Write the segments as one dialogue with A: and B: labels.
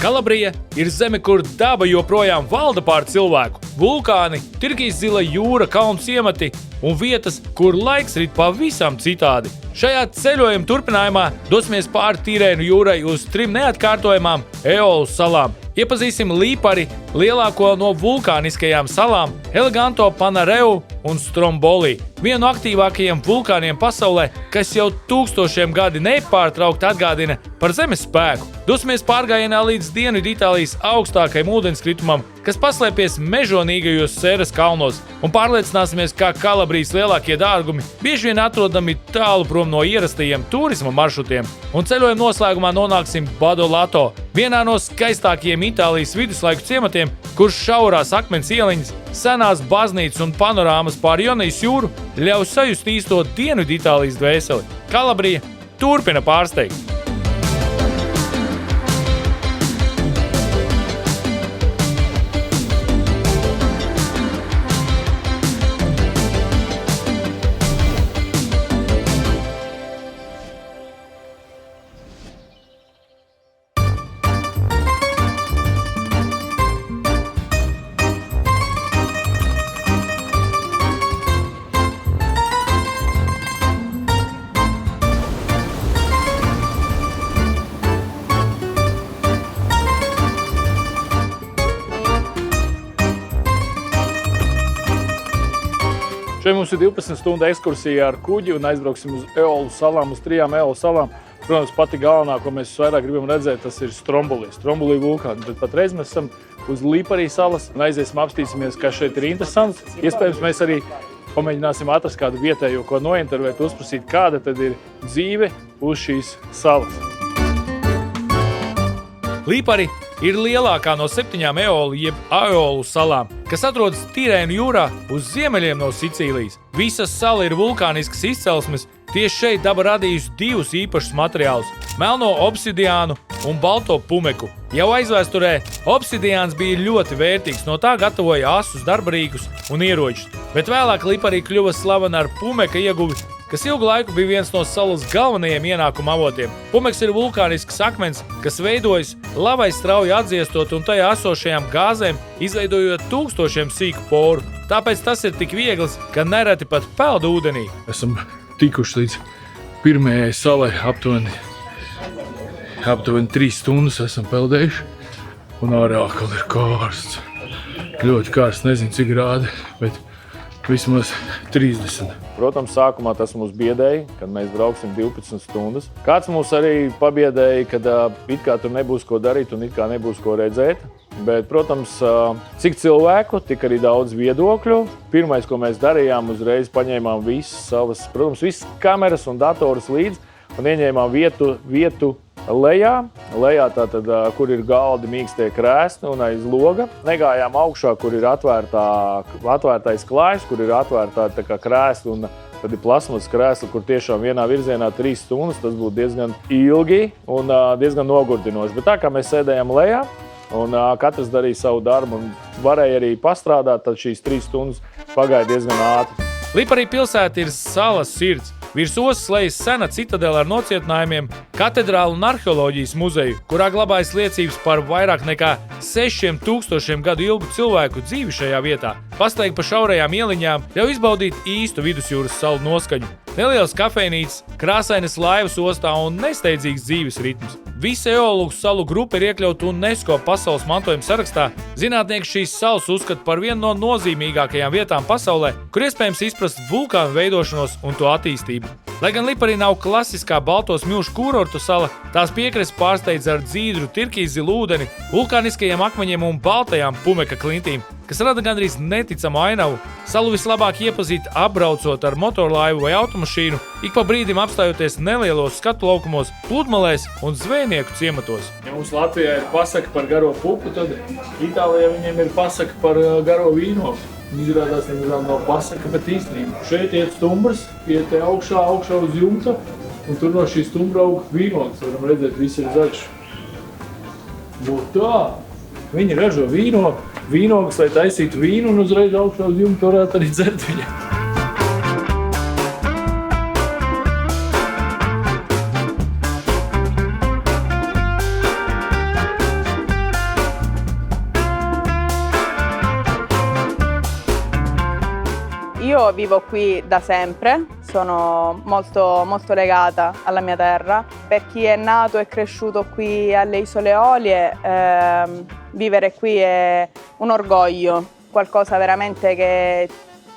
A: Kalabrija ir zeme, kur daba joprojām valda pār cilvēku. Vulkāni, turkīz zila jūra, kalnu ciemati un vietas, kur laiks rit pavisam citādi. Šajā ceļojuma turpinājumā dosimies pāri Tirēnu jūrai uz 3 neatkārtojamām Eolu salām. Iepazīsim Lipari, lielāko no vulkāniskajām salām, Eleganto, Panareu un Stromboli, vienu no aktīvākajiem vulkāniem pasaulē, kas jau tūkstošiem gadi nepārtraukti atgādina par zemes spēku. Dosimies pārgājienā līdz Dienvidu Itālijas augstākajam ūdenskritumam, kas paslēpies mežonīgajos Seras kalnos, un pārliecināsimies, kā Kalabrijas lielākie dārgumi bieži vien atrodami tālu prom no ierastajiem turisma maršrutiem, un ceļojuma noslēgumā nonāksim Badolato, vienā no skaistākajiem Itālijas viduslaiku ciematiem, kurš šaurās akmens ieliņas, senās baznīcas un panorāmas pār Jonijas jūru ļauj sajust īsto Dienvidu Itālijas dvēseli. Kalabrija turpina pārsteigt. Šeit mums ir 12 stundu ekskursija ar kuģi un aizbrauksim uz Eolu salām, uz 3 Eolu salām. Protams, pati galvenā, ko mēs vairāk gribam redzēt, tas ir Stromboli vulkāni. Bet patreiz mēs esam uz Lipari salas un aiziesim apstīsimies, kas šeit ir interesants. Iespējams, mēs arī pamēģināsim atrast kādu vietējo, ko nointervēt, uzprasīt, kāda tad ir dzīve uz šīs salas. Lipari ir lielākā no 7 Eolu jeb Aeolu salām, kas atrodas Tirēnu jūrā uz ziemeļiem no Sicīlijas. Visa sala ir vulkāniskas izcelsmes, tieši šeit daba radījusi 2 īpašus materiālus – melno obsidiānu un balto pumeku. Jau aizvēsturē obsidiāns bija ļoti vērtīgs, no tā gatavoja asus, darbarīkus un ieročus, bet vēlāk Lipari kļuva slavena ar pumeka ieguvi, kas ilgu laiku bija viens no salas galvenajiem ienākuma avotiem. Pumeks ir vulkānisks akmens, kas veidojas lavai strauji atdziestot un tajā esošajām gāzēm, izveidojot tūkstošiem sīku poru. Tāpēc tas ir tik viegls, ka nereti pat peld ūdenī. Esam tikuši līdz pirmajai salai aptuveni 3 stundas esam peldējuši, un ārā atkal ir karsts. Ļoti karsts, nezinu cik grādi, bet vismaz 30. Protams, sākumā tas mums biedēja, kad mēs brauksim 12 stundas. Kāds mums arī pabiedēja, kad it kā tur nebūs ko darīt un it kā nebūs ko redzēt. Bet, protams, cik cilvēku, tik arī daudz viedokļu. Pirmais, ko mēs darījām, uzreiz paņēmām visas kameras un datorus līdzi un ieņēmām vietu lejā tātad, kur ir galdi, mīkstie krēsli un aiz loga. Negājām augšā, kur ir atvērtais klājs, kur ir atvērtā tā kā krēsli un tad ir plasmas krēsli, kur tiešām vienā virzienā 3 stundas. Tas būtu diezgan ilgi un diezgan nogurdinoši. Bet tā kā mēs sēdējām lejā un katrs darīja savu darbu un varēja arī pastrādāt, tad šīs 3 stundas pagāja diezgan ātri. Lipari pilsēta ir salas sirds. Virs ostas lejas sena citadele ar nocietinājumiem, katedrālu un arheoloģijas muzeju, kurā glabājas liecības par vairāk nekā 6000 gadu ilgu cilvēku dzīvi šajā vietā. Pastaigi pa šaurajām ieliņām ļauj izbaudīt īstu vidusjūras salu noskaņu. Nelielas kafejnīcas, krāsainas laivas ostā un nesteidzīgs dzīves ritms. Visa Eolu salu grupa ir iekļauta UNESCO pasaules mantojuma sarakstā. Zinātnieki šīs salas uzskata par vienu no nozīmīgākajām vietām pasaulē, kur iespējams izprast vulkānu veidošanos un to attīstību. Lai gan Lipari nav klasiskā balto smilšu kurortu sala, tās piekrasts pārsteidz ar dzīdru turkīzilu ūdeni, vulkāniskajiem akmeņiem un baltajām pumeka klintīm, kas rada gandrīz neticamu ainavu. Salu vislabāk iepazīt apbraucot ar motorlaivu vai automašīnu, ik pa brīdim apstājoties nelielos skatu laukumos, pludmalēs un zvejnieku ciematos. Ja mums Latvijā ir pasaka par garo pupu, tad Itālijā viņiem ir pasaka par garo vīnogu. Izrādās, nemazām nav pasaka, bet īstenībā. Šeit iet stumbrs, iet augšā uz jumta, un tur no šī stumbra aug vīnogs. Varam redzēt, viss ir zaļš. Būtu tā. Viņi ražo vīnogas, lai taisītu vīnu, un uzreiz augšā uz jumta varētu arī dzert viņam.
B: Io vivo qui da sempre, sono molto, molto legata alla mia terra. Per chi è nato e cresciuto qui alle Isole Eolie, vivere qui è un orgoglio, qualcosa veramente che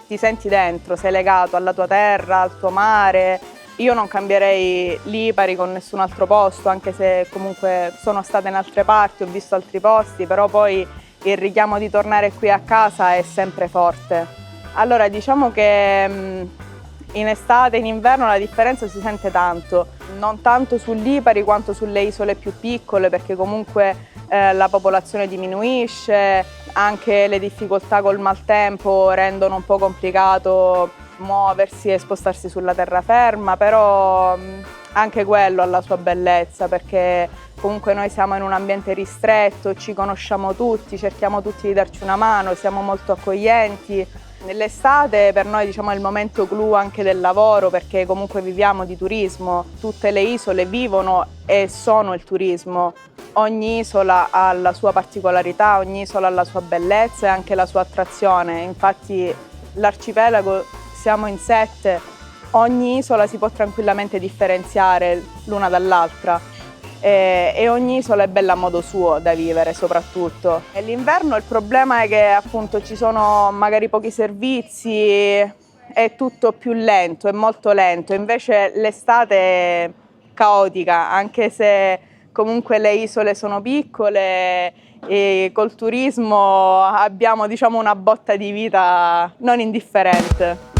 B: ti senti dentro, sei legato alla tua terra, al tuo mare. Io non cambierei Lipari con nessun altro posto, anche se comunque sono stata in altre parti, ho visto altri posti, però poi il richiamo di tornare qui a casa è sempre forte. Allora, diciamo che in estate e in inverno la differenza si sente tanto, non tanto su Lipari quanto sulle isole più piccole, perché comunque la popolazione diminuisce, anche le difficoltà col maltempo rendono un po' complicato muoversi e spostarsi sulla terraferma, però anche quello ha la sua bellezza, perché comunque noi siamo in un ambiente ristretto, ci conosciamo tutti, cerchiamo tutti di darci una mano, siamo molto accoglienti. Nell'estate per noi, diciamo, è il momento clou anche del lavoro, perché comunque viviamo di turismo, tutte le isole vivono e sono il turismo. Ogni isola ha la sua particolarità, ogni isola ha la sua bellezza e anche la sua attrazione. Infatti l'arcipelago, siamo in 7, ogni isola si può tranquillamente differenziare l'una dall'altra. E ogni isola è bella a modo suo da vivere soprattutto. E l'inverno il problema è che appunto ci sono magari pochi servizi, è tutto più lento, è molto lento, invece l'estate è caotica, anche se comunque le isole sono piccole e col turismo abbiamo, diciamo, una botta di vita non indifferente.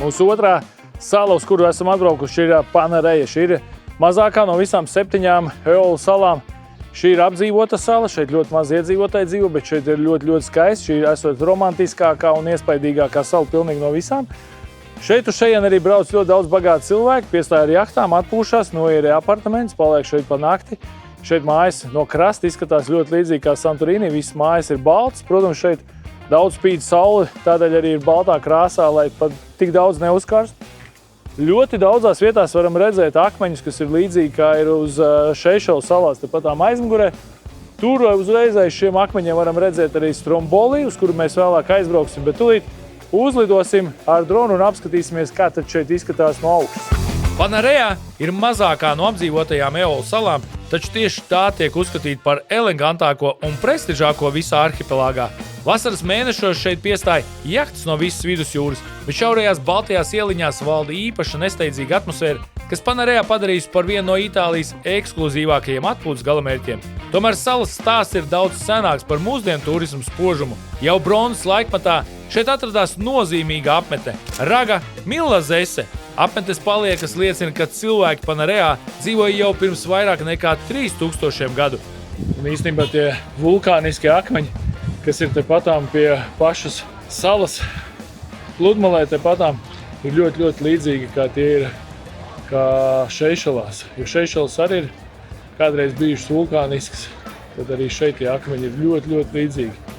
A: Mūsu otrā sala, uz kuru esam atbraukuši, ir Panareja. Šī ir mazākā no visām 7 Eolu salām. Šī ir apdzīvota sala, šeit ļoti maz iedzīvotāji dzīvo, bet šeit ir ļoti, ļoti skaisti. Šī ir esot romantiskākā un iespaidīgākā sala pilnīgi no visām. Šeit uz šeit arī brauc ļoti daudz bagāti cilvēki, piestāja ar jahtām, atpūšās, noierē apartamentus, paliek šeit pa nakti. Šeit mājas no krasta izskatās ļoti līdzīgi kā Santorini, visas mājas ir baltas. Protams, šeit daudz spīd saule, tādēļ arī ir baltā krāsā, lai pat tik daudz neuzkarst. Ļoti daudzās vietās varam redzēt akmeņus, kas ir līdzīgi kā ir uz Seišelu salās, tepatām aizmugurē. Tur uzreiz aiz šiem akmeņiem varam redzēt arī Stromboli, uz kuru mēs vēlāk aizbrauksim, bet tūlīt uzlidosim ar dronu un apskatīsimies, kā tad šeit izskatās no augšas.
C: Panarejā ir mazākā no apdzīvotajām Eolu salām, taču tieši tā tiek uzskatīta par elegantāko un prestižāko visā arhipelāgā. Vasaras mēnešos šeit piestāja jahtas no visas vidusjūras, bet šaurajās Baltijās ieliņās valda īpaša nesteidzīga atmosfēra, kas Panarejā padarījusi par vienu no Itālijas ekskluzīvākajiem atpūtas galamērķiem. Tomēr salas stāsts ir daudz senāks par mūsdienu turismu spožumu. Jau bronzas laikmatā šeit atradās nozīmīga apmetne – Raga Millazese. Apmetnes paliekas liecina, ka cilvēki Panarejā dzīvoja jau pirms vairāk nekā 3000 gadu.
A: Un īstenībā tie vulkāniskie akmeņi, kas ir tepatām pie pašas salas pludmalē tepatām, ir ļoti, ļoti līdzīgi, kā tie ir kā Seišelās. Jo Seišelas arī ir kādreiz bijušas vulkāniskas, tad arī šeit tie akmeņi ir ļoti, ļoti līdzīgi.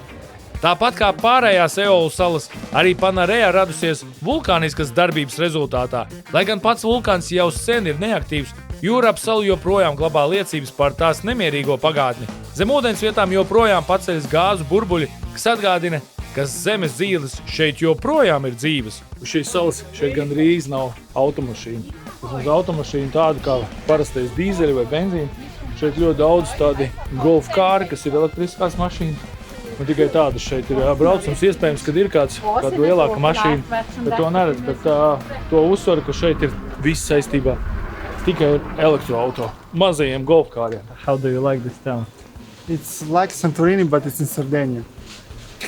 C: Tāpat kā pārējās Eolu salas, arī Panarejā radusies vulkāniskas darbības rezultātā. Lai gan pats vulkāns jau sen ir neaktīvs, jūra ap salu joprojām glabā liecības par tās nemierīgo pagātni. Zem ūdens vietām joprojām paceļas gāzu burbuļi, kas atgādina, ka zemes dzīves šeit joprojām ir dzīves.
A: Uz šīs salas šeit gandrīz nav automašīnu. Uz automašīnu tādu kā parastais dīzeļi vai benzīni. Šeit ļoti daudz tādi golfkāri, kas ir elektriskās mašīnas. Un tikai tādas šeit ir braucams. Iespējams, kad ir kāda lielāka mašīna, bet to neredz. Bet to uzsvaru, ka šeit ir viss saistībā tikai elektroauto, mazajiem golfkāriem.
D: How do you like this town? It's like Santorini, but it's in Sardinia.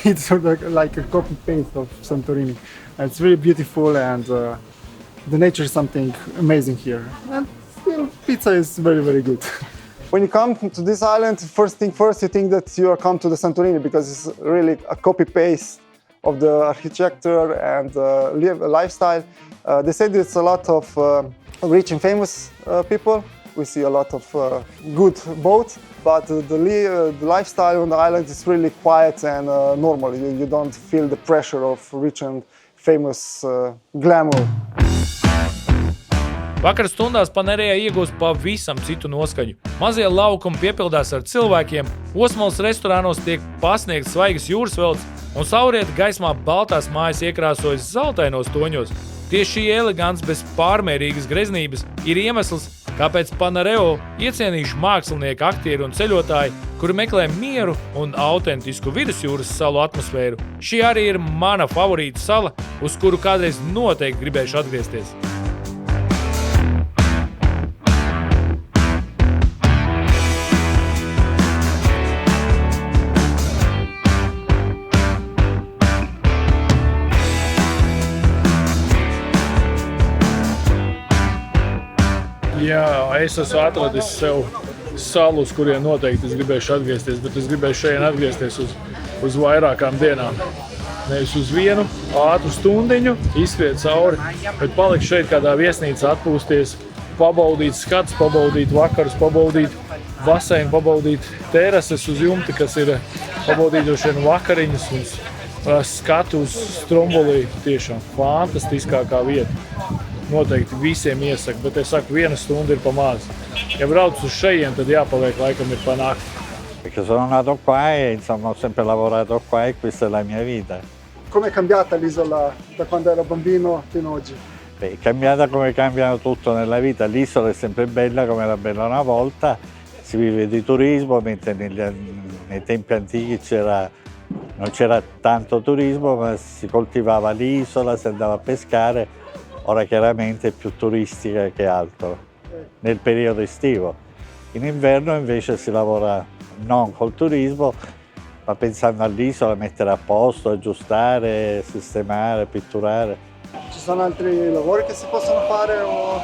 D: It's sort of like a copy-paste of Santorini. It's really beautiful and the nature is something amazing here. And still, pizza is very, very good.
E: When you come to this island, first thing first, you think that you are come to the Santorini because it's really a copy-paste of the architecture and lifestyle. They say there's a lot of rich and famous people, we see a lot of good boats, but the lifestyle on the island is really quiet and normal. You don't feel the pressure of rich and famous glamour.
C: Vakar stundās Panerejā iegūst pavisam citu noskaņu. Mazie laukumi piepildās ar cilvēkiem, Osmalas restorānos tiek pasniegts svaigas jūras veltes un saulrieta gaismā baltās mājas iekrāsojas zeltainos toņos. Tieši šī elegants bez pārmērīgas greznības ir iemesls, kāpēc Panereo iecienījuši mākslinieki, aktieri un ceļotāji, kuri meklē mieru un autentisku vidusjūras salu atmosfēru. Šī arī ir mana favorīta sala, uz kuru kādreiz noteikti gribēšu atgriezties.
A: Jā, es esmu atradis sev salu, uz kurien noteikti es gribēšu atgriezties, bet es gribēšu šeit atgriezties uz vairākām dienām. Nevis uz vienu ātru stundiņu, izskriet cauri, bet palikt šeit kādā viesnīcā, atpūsties, pabaudīt skats, pabaudīt vakarus, pabaudīt baseinu, pabaudīt terases uz jumta, kas ir pabaudīt droši vien vakariņas un skatu uz Stromboli. Tiešām fantastiskākā vieta. Noteikti visiem iesaku, bet es saku, 1 stunda ir pa maz. Ja brauc uz šejien, tad jāpaliek laikam ir pa nakti.
F: Perché sono nato qua e insomma ho sempre lavorato qua e questa è la mia vita.
D: Com'è cambiata l'isola da quando ero bambino fino ad oggi?
F: Beh, è cambiata come cambia tutto nella vita. L'isola è sempre bella come era bella una volta, si vive di turismo, mentre nei tempi antichi non c'era tanto turismo, ma si coltivava l'isola, si andava a pescare. Ora chiaramente è più turistica che altro, nel periodo estivo. In inverno invece si lavora non col turismo, ma pensando all'isola, mettere a posto, aggiustare, sistemare, pitturare.
D: Ci sono altri lavori che si possono fare o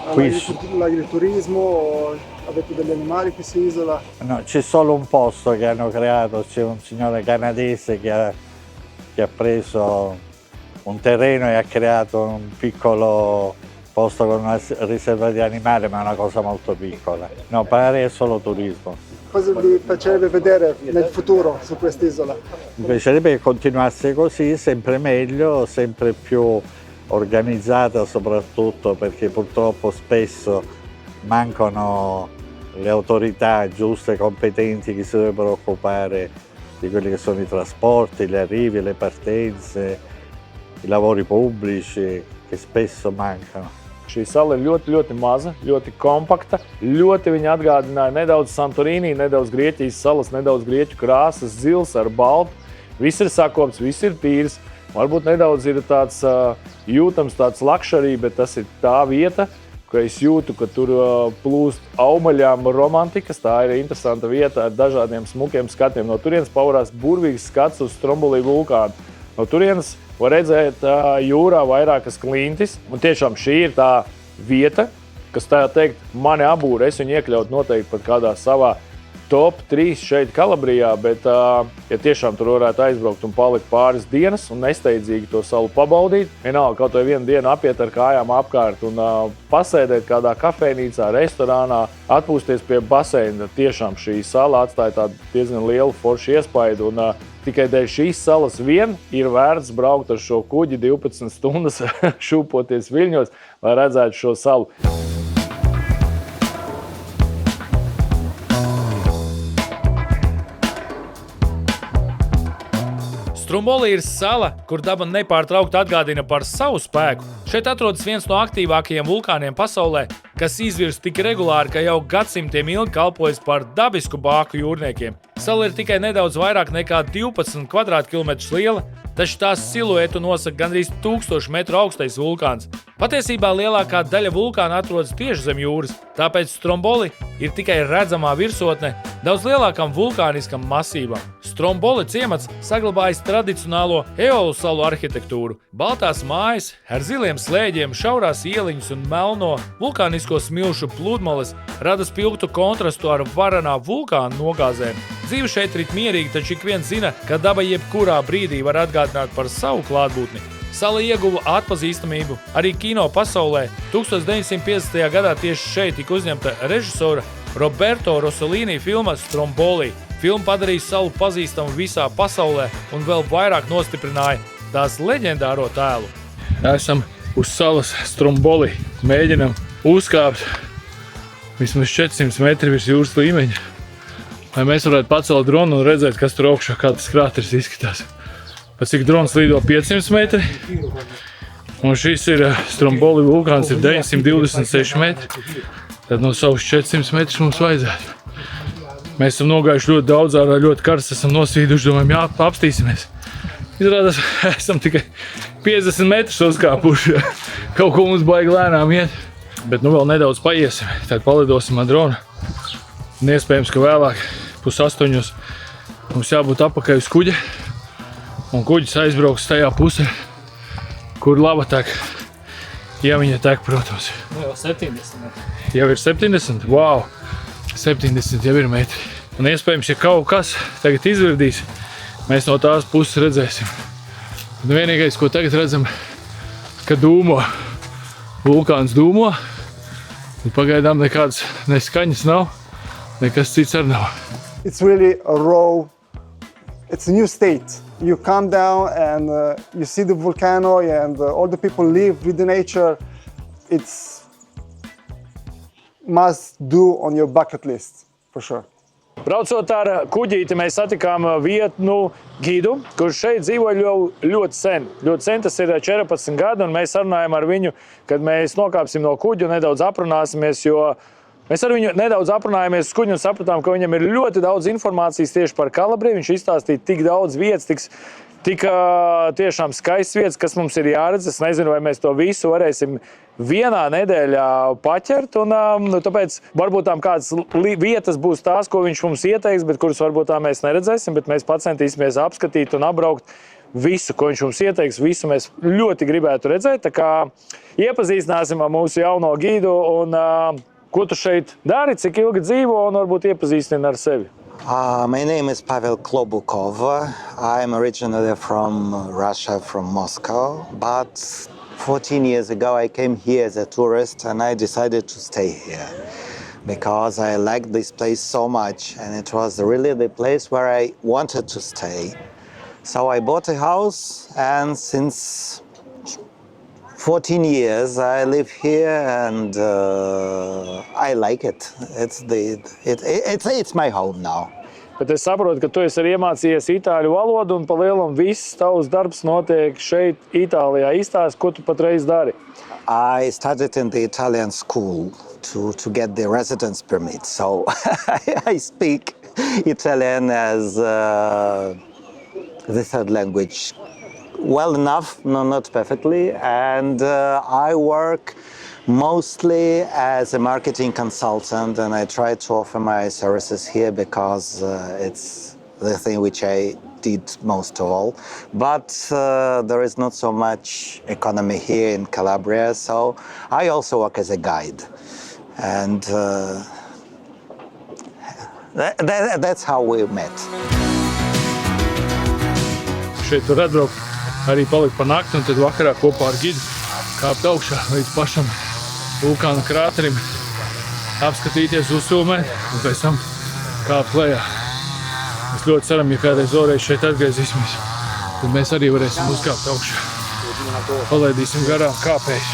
F: Qui
D: l'agriturismo o avete degli animali qui su isola?
F: No, c'è solo un posto che hanno creato, c'è un signore canadese che ha preso un terreno e ha creato un piccolo posto con una riserva di animali, ma è una cosa molto piccola. No, Panerejā è solo turismo.
D: Cosa vi piacerebbe vedere nel futuro su quest'isola?
F: Mi piacerebbe che continuasse così, sempre meglio, sempre più organizzata soprattutto, perché purtroppo spesso mancano le autorità giuste, competenti, che si dovrebbero occupare di quelli che sono i trasporti, gli arrivi, le partenze, i lavori pubblici, che spesso mancano.
A: Šī sala ir ļoti maza, ļoti kompakta. Ļoti viņa atgādināja nedaudz Santorini, nedaudz Grieķijas salas, nedaudz grieķu krāsas, zils ar baltu. Viss ir sakopts, viss ir tīrs. Varbūt nedaudz ir tāds jūtams tāds luxury, bet tas ir tā vieta, ka es jūtu, ka tur plūst aumaļām romantikas. Tā ir interesanta vieta ar dažādiem smukiem skatiem. No turienes pavarās burvīgs skats uz Stromboli vulkānu. No turienes var redzēt jūrā vairākas klintis. Un tiešām šī ir tā vieta, kas tā teikt mani abūra. Es viņu iekļaut noteikti pat kādā savā top 3 šeit Kalabrijā, bet ja tiešām tur varētu aizbraukt un palikt pāris dienas un nesteidzīgi to salu pabaudīt, vienalga kaut vai vienu dienu apiet ar kājām apkārt un pasēdēt kādā kafejnīcā, restorānā, atpūsties pie baseina. Tiešām šī sala atstāja tādu diezgan lielu foršu iespaidu un tikai dēļ šīs salas vien ir vērts braukt ar šo kuģi 12 stundas šūpoties viļņos, lai redzētu šo salu.
C: Stromboli ir sala, kur daba nepārtraukti atgādina par savu spēku. Šeit atrodas viens no aktīvākajiem vulkāniem pasaulē, kas izvirst tik regulāri, ka jau gadsimtiem ilgi kalpojas par dabisku bāku jūrniekiem. Sala ir tikai nedaudz vairāk nekā 12 kvadrātkilometrus liela, taču tās siluetu nosaka gandrīz 1000 metru augstais vulkāns. Patiesībā lielākā daļa vulkāna atrodas tieši zem jūras, tāpēc Stromboli ir tikai redzamā virsotne daudz lielākam vulkāniskam masīvam. Stromboli ciemats saglabājis tradicionālo Eolu salu arhitektūru. Baltās mājas ar ziliem slēģiem, šaurās ieliņas un melno vulkānisko smilšu pludmales rada spilgtu kontrastu ar varanā vulkāna nogāzēm. Dzīve šeit rit mierīgi, taču ik viens zina, ka daba jebkurā brīdī var atgādināt par savu klātbūtni. Sala ieguva atpazīstamību arī kino pasaulē. 1950. gadā tieši šeit tika uzņemta režisora Roberto Rossellini filma Stromboli. Filma padarīja salu pazīstamu visā pasaulē un vēl vairāk nostiprināja tās leģendāro tēlu.
A: Esam uz salas Stromboli. Mēģinam uzkāpt vismaz 400 metri virs jūras līmeņa, lai mēs varētu pacelt dronu un redzēt, kas tur augšā, kā tas krāteris izskatās. Pēc cik drons lido 500 metri, un šis ir Stromboli vulkāns, ir 926 metri, tad no savus 400 metrus mums vajadzētu. Mēs esam nogājuši ļoti daudz ārā, ļoti karsts, esam nosvīduši, domājam, jā, apstīsimies. Izrādās, esam tikai 50 metrus uzkāpuši, kaut ko mums baigi lēnām iet, bet nu vēl nedaudz paiesim, tad palidosim ar dronu. Un iespējams, ka vēlāk, 7:30, mums jābūt atpakaļ uz kuģa, un kuģis aizbrauks tajā pusē, kur lava tek. Ja viņa tek, protams.
C: Jau 70.
A: Jau ir 70? Wow! 70 jau ir metri. Un iespējams, ja kaut kas tagad izvirdīs, mēs no tās puses redzēsim. Un vienīgais, ko tagad redzam, ka dūmo, vulkāns dūmo, un pagaidām nekādas neskaņas nav, nekas cits arī nav.
E: It's really a raw, it's a new state. You come down and you see the volcano and all the people live with the nature. It's must do on your bucket list, for sure.
A: Braucot ar kuģīti, mēs satikām vietnu gidu, kurš šeit dzīvoja ļoti sen. Ļoti sen, tas ir 14 gadi, un mēs sarunājam ar viņu, kad mēs nokāpsim no kuģa un nedaudz aprunāsimies, jo mēs ar viņu nedaudz aprunājāmies uz kuģi un sapratām, ka viņam ir ļoti daudz informācijas tieši par Kalabriju. Viņš izstāstīja tik daudz vietas, tik tiešām skaists vietas, kas mums ir jāredz. Es nezinu, vai mēs to visu varēsim vienā nedēļā paķert, un tāpēc varbūt tām kādas vietas būs tās, ko viņš mums ieteiks, bet kuras varbūt tā mēs neredzēsim, bet mēs pacentīsimies apskatīt un apbraukt visu, ko viņš mums ieteiks, visu mēs ļoti gribētu redzēt. Tā kā iepazīstināsim ar mūsu jauno gidu, un ko tu šeit dari, cik ilgi dzīvo, un varbūt iepazīstini ar sevi.
G: My name is Pavel Klobukov. I'm originally from Russia, from Moscow, but 14 years ago I came here as a tourist and I decided to stay here because I liked this place so much and it was really the place where I wanted to stay. So I bought a house and since 14 years I live here and I like it. It's my home now.
A: Bet es saprotu, ka tu esi arī iemācījies itāļu valodu un pa lielam viss tavs darbs notiek šeit Itālijā. Izstāsti, ko tu patreiz dari?
G: I studied in the Italian school to get the residence permit. So I speak Italian as the third language well enough, no, not perfectly, and I work mostly as a marketing consultant and I try to offer my services here because it's the thing which I did most of all. But there is not so much economy here in Calabria, so I also work as a guide. And that's how we met.
A: Šeit var atbraukt, arī palikt pa nakti, un tad vakarā kopā ar gidu kāpt augšā līdz pašam vulkāna krāterim, apskatīties, uzfilmēt un pēc tam kāpt lejā. Mēs ļoti ceram, ja kādreiz vēlreiz šeit atgriezīsimies, tad mēs arī varēsim uzkāpt augšā. Palaidīsim garām kāpējus.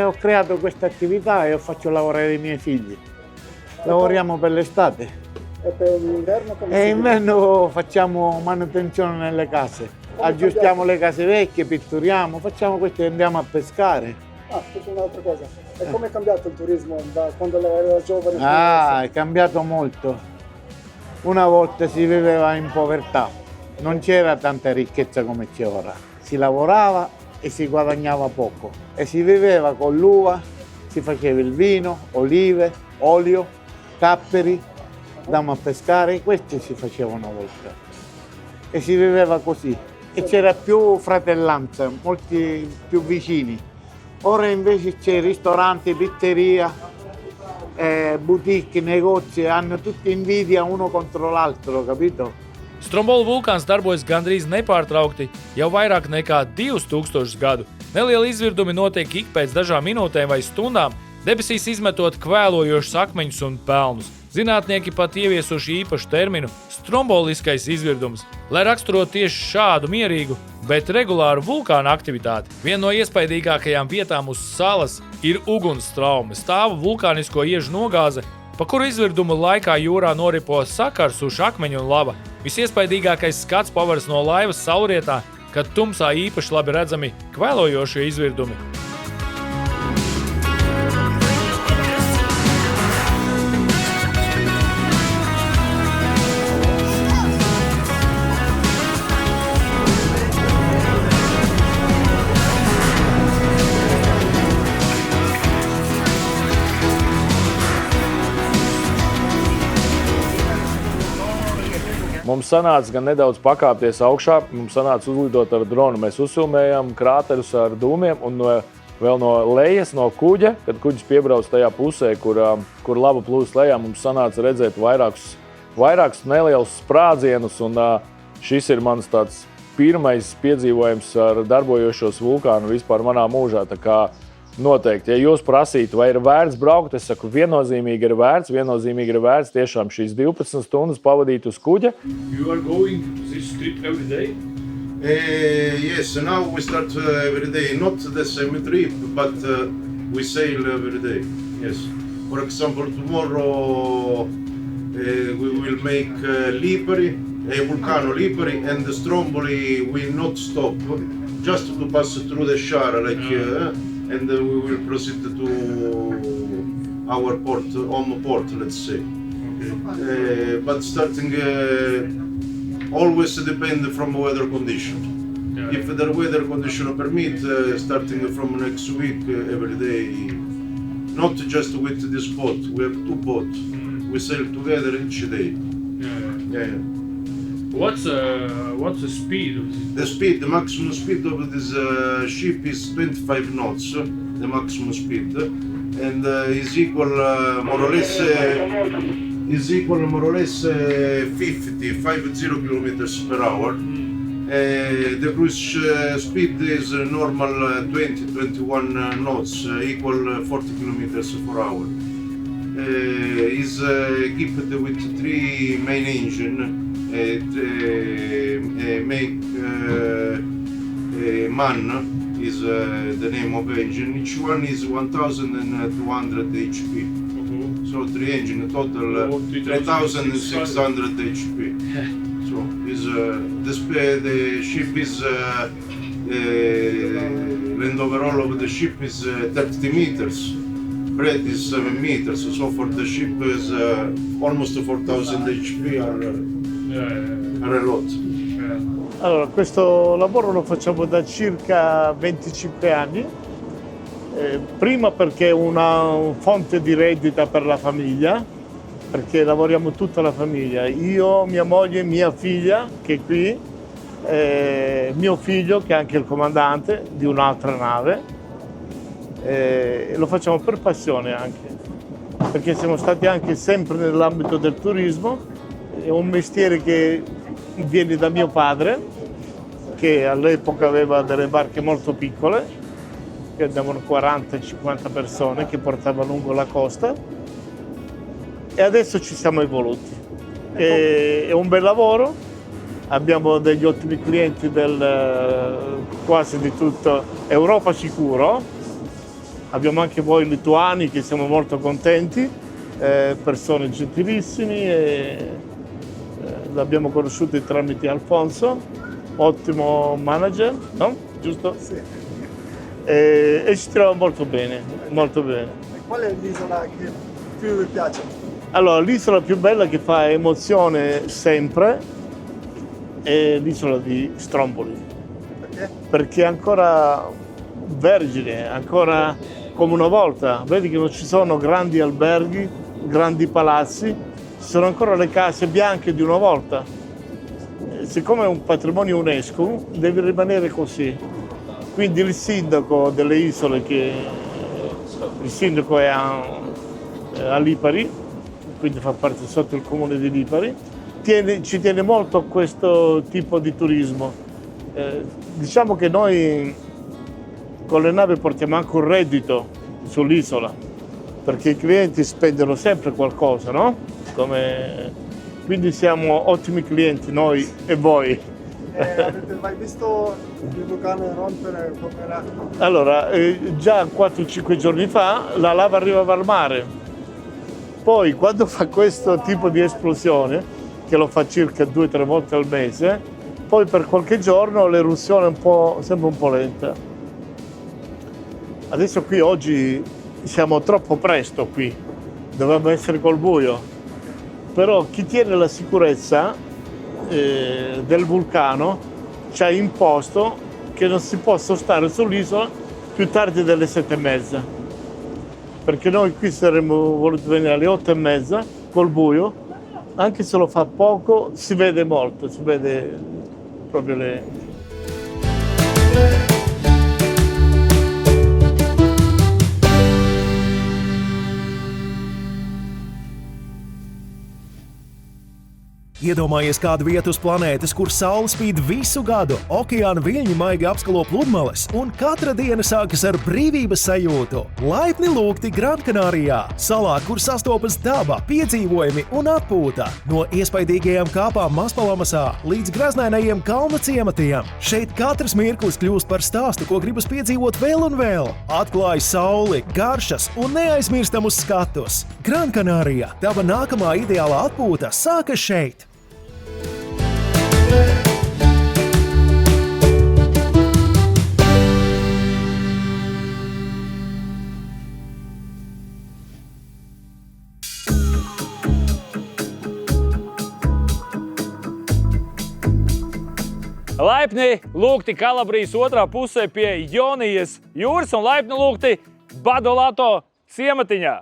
H: Ho creato questa attività e faccio lavorare i miei figli. Lavoriamo per l'estate
E: E per l'inverno come
H: e inverno facciamo manutenzione nelle case. Aggiustiamo le case vecchie, pitturiamo, facciamo questo e andiamo a pescare.
E: Ah, tutta un'altra cosa. E come è cambiato il turismo da quando era giovane?
H: Ah, è cambiato molto. Una volta si viveva in povertà, non c'era tanta ricchezza come c'è ora. Si lavorava e si guadagnava poco e si viveva con l'uva, si faceva il vino, olive, olio, capperi, andavamo a pescare, questi si faceva una volta. E si viveva così. E c'era più fratellanza, molti più vicini. Ora invece c'è ristoranti, pizzeria, boutique, negozi, hanno tutti invidia uno contro l'altro, capito?
C: Stromboli vulkāns darbojas gandrīz nepārtraukti jau vairāk nekā 2000 gadu. Nelieli izvirdumi notiek ik pēc dažām minūtēm vai stundām, debesīs izmetot kvēlojošus akmeņus un pelnus. Zinātnieki pat ieviesuši īpašu terminu – stromboliskais izvirdums, lai raksturotu tieši šādu mierīgu, bet regulāru vulkāna aktivitāti. Viena no iespaidīgākajām vietām uz salas ir ugunsstraume, stāva vulkānisko iežu nogāze, pa kuru izvirdumu laikā jūrā noripo sakarsuši akmeņi un lava. Visiespaidīgākais skats paveras no laivas saulrietā, kad tumsā īpaši labi redzami kvēlojošie izvirdumi.
A: Mums sanāca gan nedaudz pakāpties augšā, mums sanāca uzlidot ar dronu. Mēs uzfilmējām krāterus ar dūmiem un vēl no lejas, no kuģa, kad kuģis piebrauc tajā pusē, kur lava plūst lejā, mums sanāca redzēt vairākus nelielus sprādzienus. Un šis ir mans tāds pirmais piedzīvojums ar darbojošos vulkānu vispār manā mūžā. Tā kā noteikti, ja jūs prasītu, vai ir vērts braukt, es saku, viennozīmīgi ir vērts tiešām šīs 12 stundas pavadīt uz kuģa.
I: You are going to this trip every day? Yes, now we start every day, not the same trip, but we sail every day, yes. For example, tomorrow we will make Lipari, Vulcano Lipari, and the Stromboli will not stop, just to pass through the shore, and we will proceed to our port, home port, let's say. Okay. But starting always depend from weather condition. Yeah. If the weather condition permit, starting from next week, every day, not just with this boat. We have two boats. We sail together each day. Yeah.
A: What's the speed of this?
I: The maximum speed of this ship is 25 knots, the maximum speed, and is equal more or less 50 kilometers per hour. The cruise speed is normal 20-21 knots, equal 40 kilometers per hour. Is equipped with 3 main engines. MAN is the name of engine. Each one is 1,200 HP. So 3 engine total 3,600 HP. So is the ship is land overall of the ship is 30 meters. Breadth is 7 meters. So for the ship is almost 4,000 HP are a lot.
H: Allora, questo lavoro lo facciamo da circa 25 anni, prima perché è una fonte di reddito per la famiglia, perché lavoriamo tutta la famiglia, io, mia moglie, mia figlia che è qui, mio figlio che è anche il comandante di un'altra nave, lo facciamo per passione anche, perché siamo stati anche sempre nell'ambito del turismo. È un mestiere che viene da mio padre, che all'epoca aveva delle barche molto piccole, che andavano 40-50 persone, che portava lungo la costa, e adesso ci siamo evoluti. È un bel lavoro, abbiamo degli ottimi clienti quasi di tutta Europa sicuro, abbiamo anche voi lituani che siamo molto contenti, persone gentilissimi. L'abbiamo conosciuto tramite Alfonso, ottimo manager, no? Giusto?
D: Sì.
H: E ci troviamo molto bene, molto bene.
D: Qual è l'isola che più vi piace?
H: Allora, l'isola più bella che fa emozione sempre è l'isola di Stromboli. Perché è ancora vergine, ancora come una volta. Vedi che non ci sono grandi alberghi, grandi palazzi, ci sono ancora le case bianche di una volta. Siccome è un patrimonio UNESCO, deve rimanere così. Quindi il sindaco delle isole, il sindaco è a Lipari, quindi fa parte sotto il comune di Lipari, ci tiene molto a questo tipo di turismo. Diciamo che noi con le navi portiamo anche un reddito sull'isola, perché i clienti spendono sempre qualcosa, no? Quindi siamo ottimi clienti noi e voi.
D: Avete mai visto il vulcano rompere come era?
H: Allora, già 4-5 giorni fa la lava arrivava al mare. Poi quando fa questo tipo di esplosione, che lo fa circa 2-3 volte al mese, poi per qualche giorno l'eruzione è sempre un po' lenta. Adesso qui oggi siamo troppo presto qui, dovevamo essere col buio. Però chi tiene la sicurezza del vulcano ci ha imposto che non si possa stare sull'isola più tardi delle 7:30, perché noi qui saremmo voluti venire alle 8:30 col buio, anche se lo fa poco si vede molto, si vede proprio le...
J: Iedomājies kādu vietu uz planētas, kur saule spīd visu gadu, okeāna viļņi maigi apskalo pludmales, un katra diena sākas ar brīvības sajūtu. Laipni lūgti Grankanārijā, salā, kur sastopas daba, piedzīvojumi un atpūta. No iespaidīgajām kāpām Maspalamasā līdz graznainajiem kalnu ciematiem. Šeit katrs mirklis kļūst par stāstu, ko gribas piedzīvot vēl un vēl. Atklāj sauli, garšas un neaizmirstamus skatus. Grankanārija, tava nākamā ideālā atpūta sākas šeit.
C: Laipni lūgti Kalabrijas otrā pusē pie Jonijas jūras un laipni lūgti Badolato ciematiņā.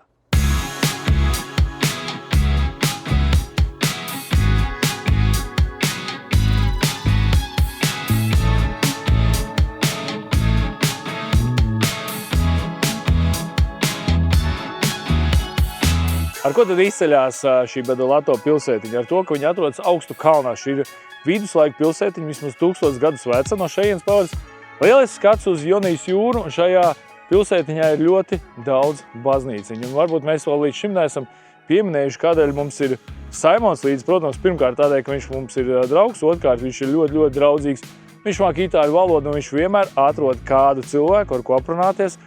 C: Ar ko tad izceļās šī Badolato pilsētiņa? Ar to, ka viņa atrodas augstu kalnā. Šī ir viduslaika pilsētiņa, vismaz 1000 gadus veca. No šejienes pavaras lielisks skats uz Jonijas jūru, un šajā pilsētiņā ir ļoti daudz baznīciņu. Un varbūt mēs vēl līdz šim neesam pieminējuši, kādēļ mums ir Saimons līdz. Protams, pirmkārt tādēļ, ka viņš mums ir draugs, otrkārt viņš ir ļoti, ļoti draudzīgs. Viņš māk itāļu valodu, un viņš vienmēr atrod kādu cilvēku, ar ko aprunāties,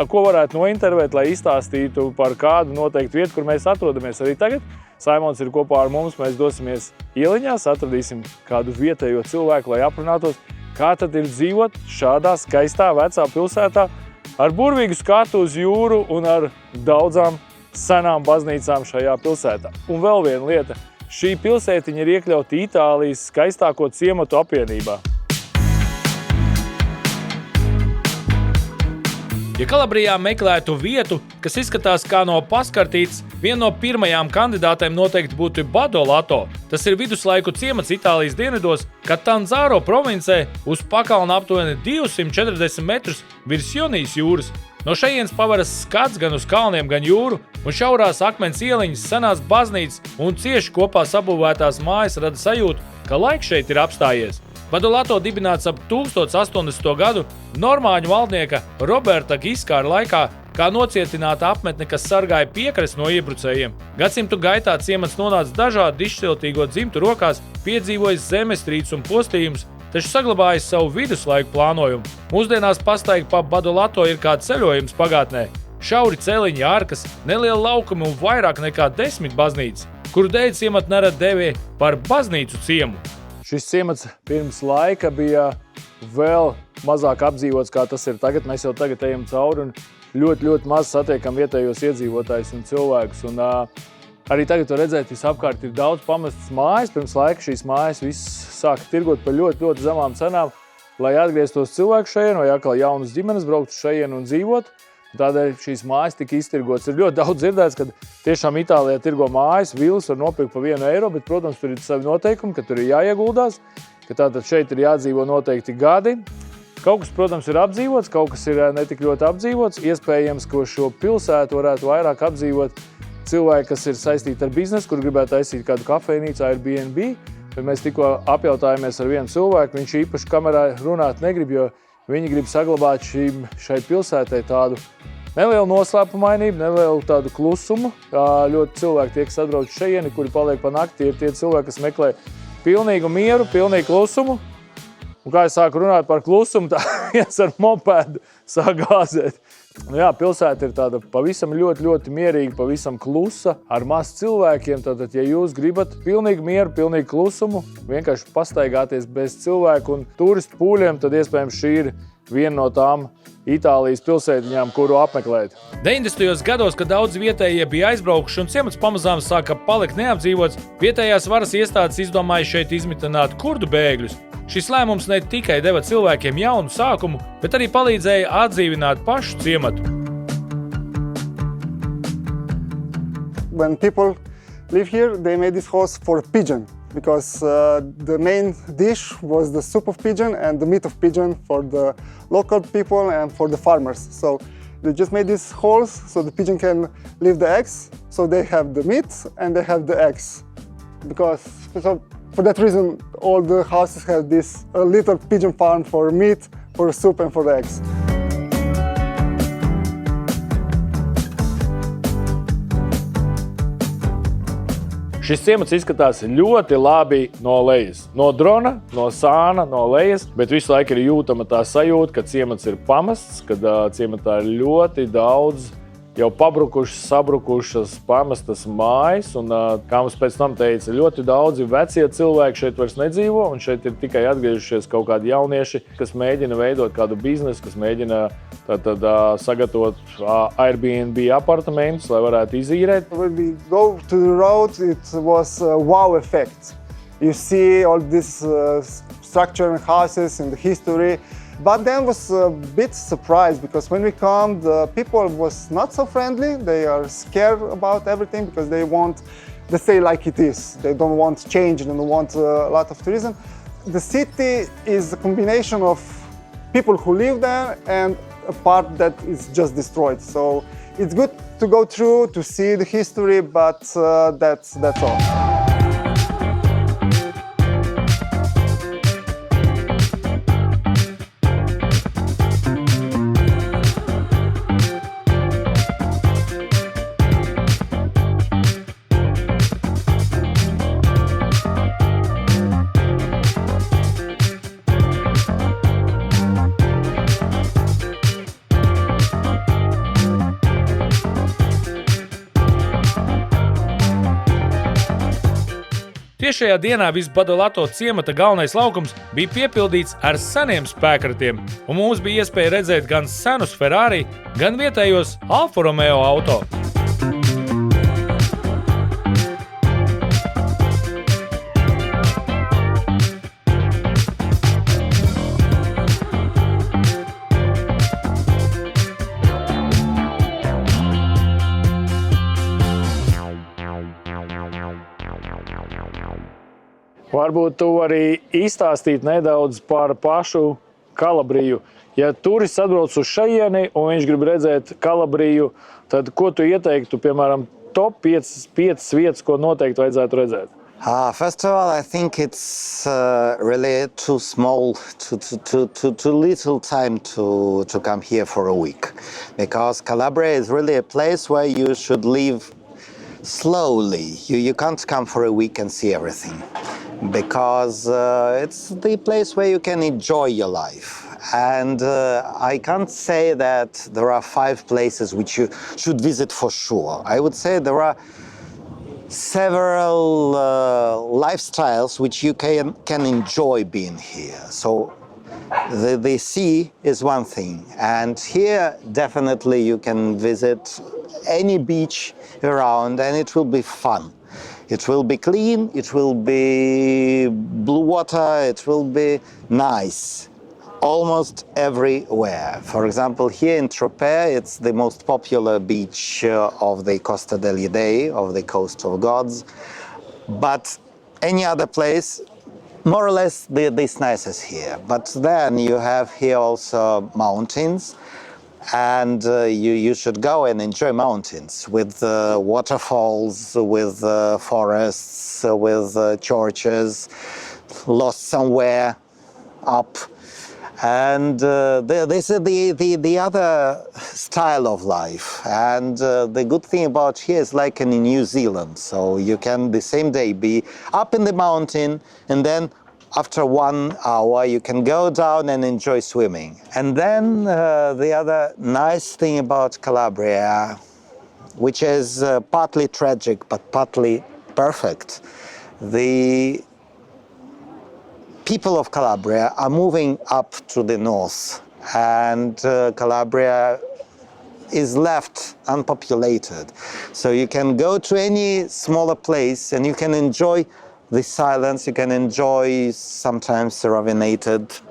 C: ko varētu nointervēt, lai izstāstītu par kādu noteiktu vietu, kur mēs atrodamies arī tagad. Saimons ir kopā ar mums, mēs dosimies ieliņās, atradīsim kādu vietējo cilvēku, lai aprunātos, kā tad ir dzīvot šādā skaistā vecā pilsētā ar burvīgu skatu uz jūru un ar daudzām senām baznīcām šajā pilsētā. Un vēl viena lieta, šī pilsētiņa ir iekļauta Itālijas skaistāko ciematu apvienībā. Ja Kalabrijā meklētu vietu, kas izskatās kā no paskartītes, viena no pirmajām kandidātēm noteikti būtu Badolato. Tas ir viduslaiku ciemats Itālijas dienvidos, Katanzaro provincē uz pakalna aptuveni 240 metrus virs Jonijas jūras. No šejienes pavaras skats gan uz kalniem, gan jūru, un šaurās akmens ieliņas, senās baznīcas un cieši kopā sabūvētās mājas rada sajūtu, ka laiks šeit ir apstājies. Badolato dibināts ap 1080. gadu normāņu valdnieka Roberta Giskāra laikā kā nocietināta apmetne, kas sargāja piekrasti no iebrucējiem. Gadsimtu gaitā ciemats nonāca dažādu izšķiltīgo dzimtu rokās, piedzīvojis zemestrīces un postījumus, taču saglabājis savu viduslaiku plānojumu. Mūsdienās pastaigi pa Badolato ir kā ceļojums pagātnē. Šauri celiņi, arkas, nelieli laukumi un vairāk nekā 10 baznīcas, kuru dēļ ciematu nerad dēvē par baznīcu ciemu. Šis ciemats pirms laika bija vēl mazāk apdzīvots, kā tas ir tagad. Mēs jau tagad ejam cauri un ļoti, ļoti maz satiekam vietējos iedzīvotājus un cilvēkus. Un
A: Arī tagad var redzēt, visapkārt ir daudz pamestas mājas. Pirms laika šīs mājas viss sāka tirgot par ļoti, ļoti zemām cenām, lai atgrieztos cilvēku šajien vai atkal jaunas ģimenes brauktu šajien un dzīvot. Tādēļ šīs mājas tika iztirgotas. Ir ļoti daudz dzirdēts, ka tiešām Itālijā tirgo mājas, villas var nopirkt par 1 eiro, bet, protams, tur ir savi noteikumi, ka tur ir jāieguldās, ka tātad šeit ir jādzīvo noteikti gadi. Kaut kas, protams, ir apdzīvots, kaut kas ir netik ļoti apdzīvots. Iespējams, ka šo pilsētu varētu vairāk apdzīvot cilvēki, kas ir saistīti ar biznesu, kur gribētu taisīt kādu kafejnīcu, Airbnb. Bet mēs tikko apjautājāmies ar vienu cilvēku, viņš īpaši kamerā runāt negrib, jo viņi grib saglabāt šai pilsētai tādu nelielu noslēpumainību, nelielu tādu klusumu. Ļoti cilvēki tiek sadrauti šeieni, kuri paliek pa nakti, ir tie cilvēki, kas meklē pilnīgu mieru, pilnīgu klusumu. Un kā es sāku runāt par klusumu, tā viens ar mopēdu sāk gāzēt. Jā, pilsēta ir tāda pavisam ļoti mierīga, pavisam klusa, ar maz cilvēkiem. Tātad, ja jūs gribat pilnīgu mieru, pilnīgu klusumu, vienkārši pastaigāties bez cilvēku un turistu pūļiem, tad iespējams šī ir viena no tām Itālijas pilsētiņām, kuru apmeklēt.
C: 90. gados, kad daudz vietējie bija aizbraukuši un ciemats pamazām sāka palikt neapdzīvots, vietējās varas iestādes izdomāja šeit izmitināt kurdu bēgļus. Šis lēmums ne tikai deva cilvēkiem jaunu sākumu, bet arī palīdzēja atdzīvināt pašu ciematu.
E: When people live here, they made this house for a pigeon because the main dish was the soup of pigeon and the meat of pigeon for the local people and for the farmers. So they just made these holes so the pigeon can leave the eggs, so they have the meat and they have the eggs. For that reason, all the houses have this little pigeon farm for meat, for the soup and for the eggs.
A: Šis ciemats izskatās ļoti labi no lejas. No drona, no sāna, no lejas, bet visu laiku ir jūtama tā sajūta, ka ciemats ir pamests, kad ciematā ir ļoti daudz jau pabrukušas, sabrukušas, pamestas mājas, un, kā mums pēc tam teica, ļoti daudzi vecie cilvēki šeit vairs nedzīvo, un šeit ir tikai atgriežušies kaut kādi jaunieši, kas mēģina veidot kādu biznesu, kas mēģina sagatavot Airbnb apartamentus, lai varētu izīrēt.
E: When we go to the road, it was a wow effect. You see all this structure and houses and the history. But then was a bit surprised because when we come, the people was not so friendly. They are scared about everything because they stay like it is. They don't want change and don't want a lot of tourism. The city is a combination of people who live there and a part that is just destroyed. So it's good to go through, to see the history, but that's all.
C: Tiešajā dienā Visbadolato ciemata galvenais laukums bija piepildīts ar seniem spēkratiem, un mums bija iespēja redzēt gan senus Ferrari, gan vietējos Alfa Romeo auto.
A: Varbūt tu vari izstāstīt nedaudz par pašu Kalabriju. Ja turists atbrauc uz šajieni un viņš grib redzēt Kalabriju, tad ko tu ieteiktu, piemēram, top 5 vietas, ko noteikti vajadzētu redzēt?
G: First of all, I think it's really too small, too little time to come here for a week. Because Calabria is really a place where you should live slowly. You can't come for a week and see everything. Because it's the place where you can enjoy your life. And I can't say that there are 5 places which you should visit for sure. I would say there are several lifestyles which you can enjoy being here. So the sea is one thing. And here definitely you can visit any beach around, and it will be fun. It will be clean, it will be blue water, it will be nice. Almost everywhere. For example, here in Tropea, it's the most popular beach of the Costa degli Dei, of the Coast of Gods. But any other place, more or less, this nice as here. But then you have here also mountains, and you should go and enjoy mountains with waterfalls, with forests, with churches, lost somewhere up. And this is the other style of life. And the good thing about here is like in New Zealand. So you can the same day be up in the mountain, and then after 1 hour you can go down and enjoy swimming. And then the other nice thing about Calabria, which is partly tragic but partly perfect, the people of Calabria are moving up to the north, and Calabria is left unpopulated. So you can go to any smaller place and you can enjoy the silence, you can enjoy sometimes a ravinated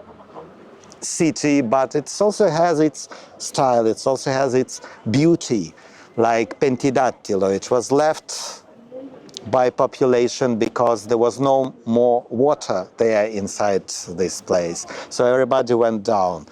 G: city, but it also has its style, it also has its beauty, like Pentidattilo. It was left by population because there was no more water there inside this place. So everybody went down.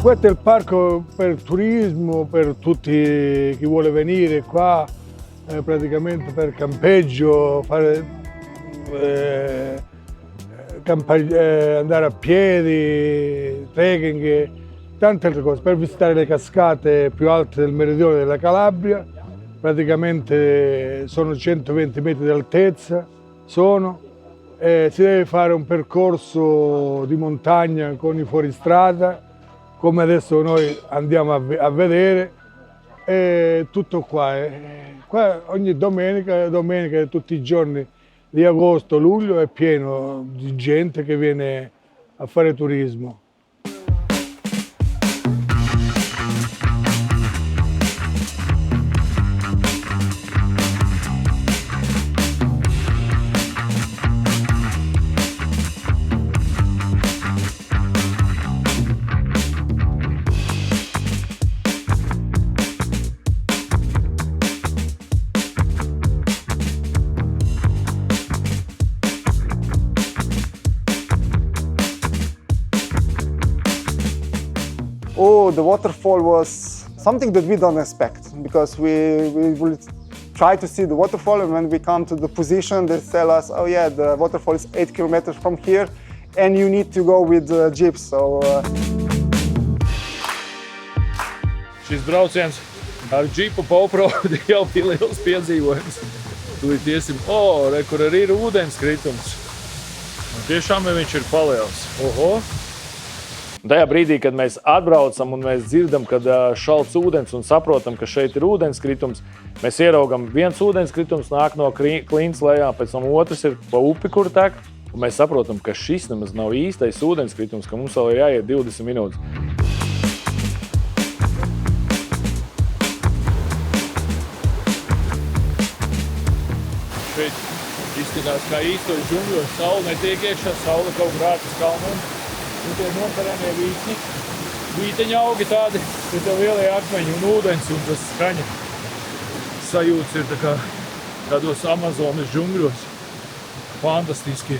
K: Questo è il parco per turismo, per tutti chi vuole venire qua, praticamente per campeggio, fare, andare a piedi, trekking, tante altre cose, per visitare le cascate più alte del meridione della Calabria. Praticamente sono 120 metri di altezza, si deve fare un percorso di montagna con i fuoristrada, come adesso noi andiamo a vedere, e tutto qua. Qua ogni domenica e tutti i giorni di agosto, luglio è pieno di gente che viene a fare turismo.
E: Oh, the waterfall was something that we don't expect, because we will try to see the waterfall, and when we come to the position, they tell us, oh yeah, the waterfall is 8 kilometers from here, and you need to go with jeeps. So,
C: Šis brauciens ar džipu Pauprovdi jau bija liels piedzīvojums. Tūlīt iesim, re, kur arī ir ūdenskritums. Un tiešām viņš ir paliels. Oho! Tajā brīdī, kad mēs atbraucam un mēs dzirdam, kad šalts ūdens un saprotam, ka šeit ir ūdenskritums, mēs ieraugam viens ūdenskritums nāk no klints lejā, pēc tam otrs ir pa upi, kur tek, un mēs saprotam, ka šis nemaz nav īstais ūdenskritums, ka mums vēl ir jāiet 20 minūtes. Šeit izskatās kā īstos džungļos, saule netiek iekšā, saule kaut kur ārpus kalniem. Un tie nokarēnie vītņi, vīteņa augi tādi, ir tie lielie akmeņi un ūdens, un tas skaņa sajūts ir tā kā tādos Amazonas džungļos. Fantastiski.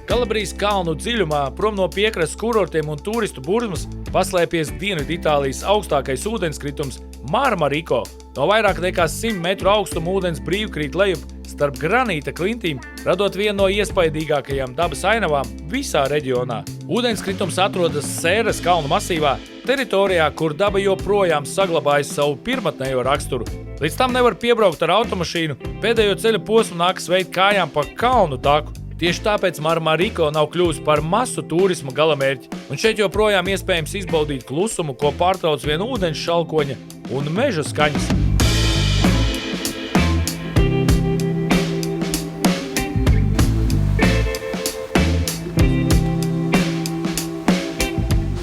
C: Kalabrijas kalnu dziļumā, prom no piekrastes kurortiem un turistu burzmas, paslēpies Dienvidu Itālijas augstākais ūdenskritums Marmariko. No vairāk nekā 100 metru augstuma ūdens brīvkrīt lejup starp granīta klintīm, radot vienu no iespaidīgākajām dabas ainavām visā reģionā. Ūdenskritums atrodas Sēras kalnu masīvā, teritorijā, kur daba joprojām saglabājas savu pirmatnējo raksturu. Līdz tam nevar piebraukt ar automašīnu, pēdējo ceļa posmu nākas veikt kājām pa kalnu taku. Tieši tāpēc Marmariko nav kļuvusi par masu turisma galamērķi, un šeit joprojām iespējams izbaudīt klusumu, ko pārtrauc vien ūdens šalkoņa un meža skaņas.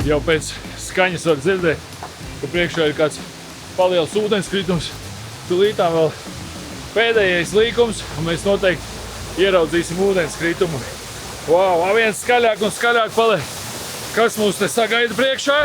A: jau pēc skaņas var dzirdēt, ka priekšā ir kāds paliels ūdenskritums. Tūlītām vēl pēdējais līkums, un mēs noteikti ieraudzīsim ūdenskritumu. Wow, viens skaļāk un skaļāk paliek. Kas mūs te sagaida priekšā?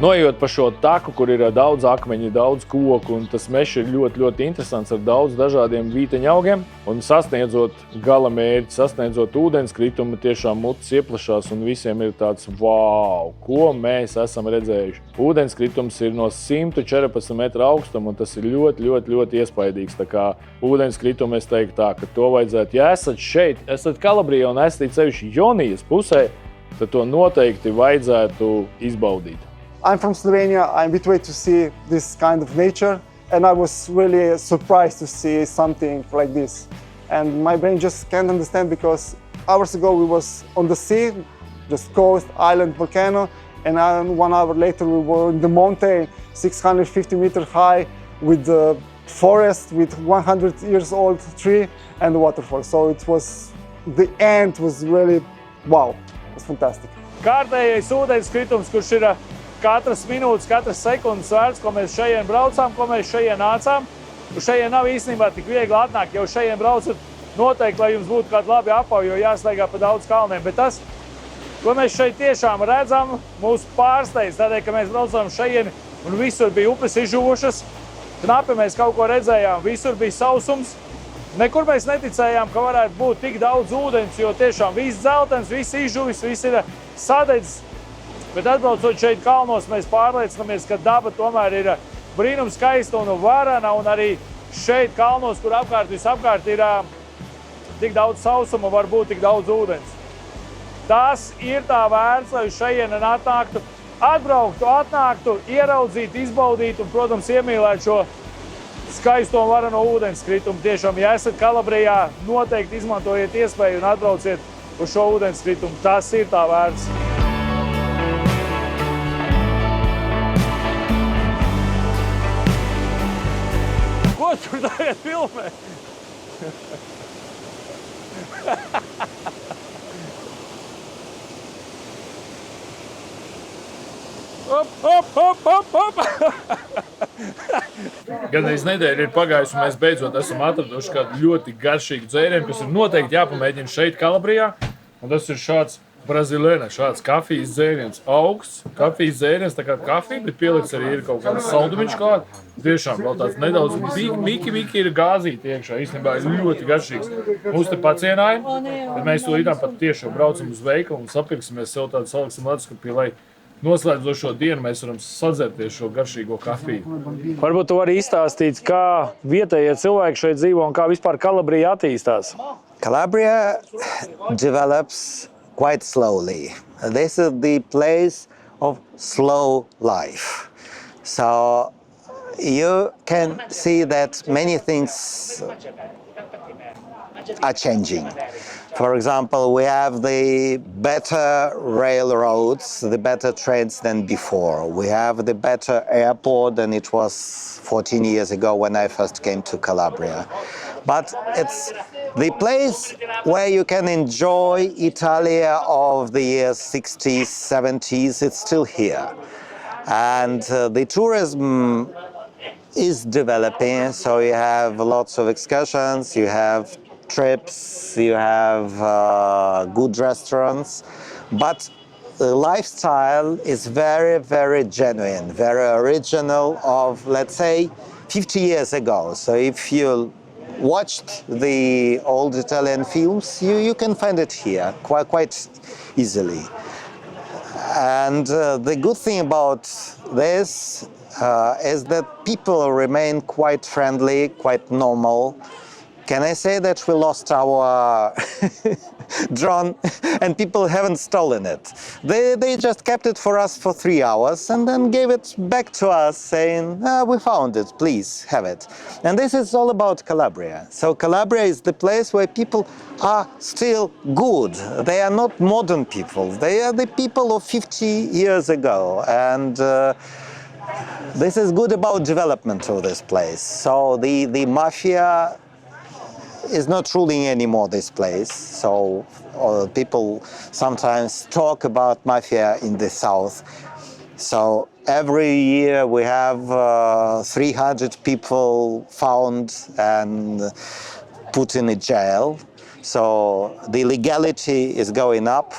A: Noiejot pa šo taku, kur ir daudz akmeņu, daudz koku, un tas mežs ir ļoti, ļoti interesants ar daudz dažādiem vīteņaugiem. Un sasniedzot gala mērķi, sasniedzot ūdenskritumu, tiešām mutes ieplašās un visiem ir tāds wow, ko mēs esam redzējuši. Ūdenskritums ir no 114 metru augstuma, un tas ir ļoti, ļoti, ļoti iespaidīgs. Tā kā ūdenskritumu es teiktu tā, ka to vajadzētu, ja esat šeit, esat Kalabrijā un esat sevišķi Jonijas pusē, tad to noteikti vajadzētu izbaudīt.
E: I'm from Slovenia. I'm habituated to see this kind of nature, and I was really surprised to see something like this. And my brain just can't understand because hours ago we was on the sea, just coast, island, volcano, and 1 hour later we were in the mountain, 650 meters high, with the forest, with 100 years old tree and the waterfall. So it was, the end was really, wow, it was fantastic.
C: Kārtējais ūdenskritums, kurš ir katras minūtes, katras sekundes vērts, ko mēs šajien braucām, ko mēs šajien nācām. Un šajien nav īstenībā tik viegli atnākt, jau šajien braucat noteikti, lai jums būtu kādi labi apauji, jo jāstaigā pa daudz kalniem. Bet tas, ko mēs šeit tiešām redzam, mūs pārsteidz, tādēļ, ka mēs braucām šajien un visur bija upes izžuvušas. Knapi mēs kaut ko redzējām, visur bija sausums. Nekur mēs neticējām, ka varētu būt tik daudz ūdens, jo tiešām viss dzeltens, viss izžuvis, viss ir sadedzis. Bet atbraucot šeit kalnos, mēs pārliecinamies, ka daba tomēr ir brīnums skaista un varana, un arī šeit kalnos, kur visapkārt ir tik daudz sausuma, var būt tik daudz ūdens. Tas ir tā vērts, lai šajien atnāktu, atnāktu, ieraudzītu, izbaudītu un, protams, iemīlētu šo skaisto un varano ūdenskritumu. Tiešām, ja esat Kalabrijā, noteikti izmantojiet iespēju un atbrauciet uz šo ūdenskritumu. Tas ir tā vērts. Ko tur tagad filmē? Gandrīz nedēļa ir pagājusi, un mēs beidzot esam atraduši kādu ļoti garšīgu dzērienu, kas ir noteikti jāpamēģina šeit Kalabrijā. Un tas ir šāds Brazilēna, šāds kafijas dzēriens, augsts kafijas dzēriens, tā kā kafija, bet pielikts arī ir kaut kāds saldumiņš klāt. Tiešām vēl tāds nedaudz miki ir gāzīti iekšā, īstenībā ir ļoti garšīgs. Mūs te pacienāja, bet mēs to līdām pat tiešām braucam uz veikalu un sapirksimies sev tādu saliksim leduskapī, lai noslēdzošo dienu mēs varam sadzerties šo garšīgo kafiju. Varbūt tu vari izstāstīt, kā vietējie cilvēki šeit dzīvo un kā vispār Kalabrija attīstās?
G: Calabria develops quite slowly. This is the place of slow life. So you can see that many things are changing. For example, we have the better railroads, the better trains than before. We have the better airport than it was 14 years ago when I first came to Calabria. But it's the place where you can enjoy Italia of the years 60s, 70s, it's still here. And the tourism is developing, so you have lots of excursions, you have trips, you have good restaurants, but the lifestyle is very, very genuine, very original of, let's say, 50 years ago. So if you watched the old Italian films, you can find it here quite easily. And the good thing about this is that people remain quite friendly, quite normal. can I say that we lost our drone and people haven't stolen it? They just kept it for us for 3 hours and then gave it back to us saying, we found it, please have it. And this is all about Calabria. So Calabria is the place where people are still good. They are not modern people. They are the people of 50 years ago. And this is good about development of this place. So the mafia is not ruling anymore this place. So people sometimes talk about mafia in the south. So every year we have 300 people found and put in a jail. So the legality is going up.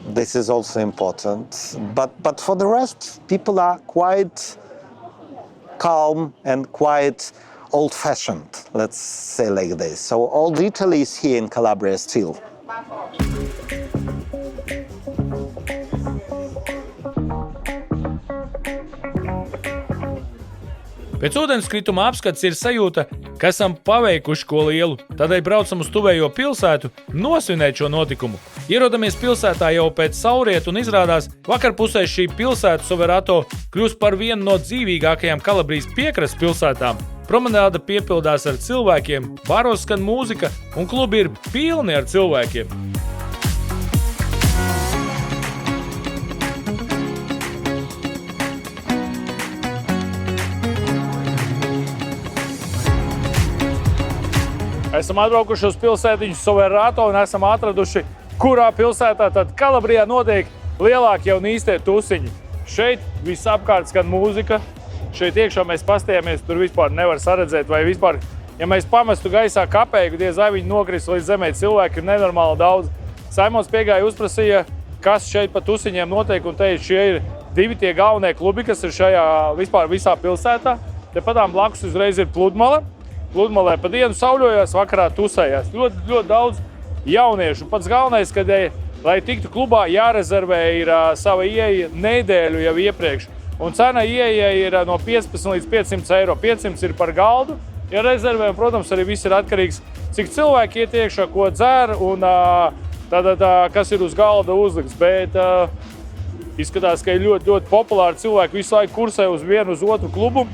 G: This is also important. But for the rest, people are quite calm and quite old-fashioned, let's say like this. So old Italy is here in Calabria still.
C: Pēc ūdenskrituma apskats ir sajūta, ka esam paveikuši ko lielu. Tādēļ braucam uz tuvējo pilsētu nosvinēt šo notikumu. Ierodamies pilsētā jau pēc saulrieta un izrādās, vakarpusē šī pilsēta Soverato kļūst par vienu no dzīvīgākajām Kalabrijas piekrastes pilsētām. Promenāda piepildās ar cilvēkiem, baros skan mūzika un klubi ir pilni ar cilvēkiem. Esam atbraukuši uz pilsētiņu Soverato un esam atraduši, kurā pilsētā tad Kalabrijā notiek lielākie un īstie tusiņi. Šeit visapkārt skan mūzika. Šeit iekšā mēs pastījāmies, tur vispār nevar saredzēt, vai vispār, ja mēs pamestu gaisā kapeiku, diez vai viņi nokris līdz zemē, cilvēki ir nenormāli daudz. Saimons piegāja uzprasīja, kas šeit pa tusiņiem notiek, un teica, šie ir 2 tie galvenie klubi, kas ir šajā vispār visā pilsētā. Tepatām blakus uzreiz ir pludmale. Pludmalē pa dienu sauļojās, vakarā tusējās. Ļoti daudz jauniešu. Pats galvenais, kad, lai tiktu klubā, jārezervē ir sava ieeja nedēļu jau iepriekš. Un cena ieeja ir no 15 līdz 500 eiro. 500 ir par galdu. Ja rezervē, protams, arī viss ir atkarīgs, cik cilvēki iet iekšā, ko dzer un kas ir uz galda uzlikts. Bet izskatās, ka ir ļoti populāri cilvēki visu laiku kursē uz vienu uz otru klubu.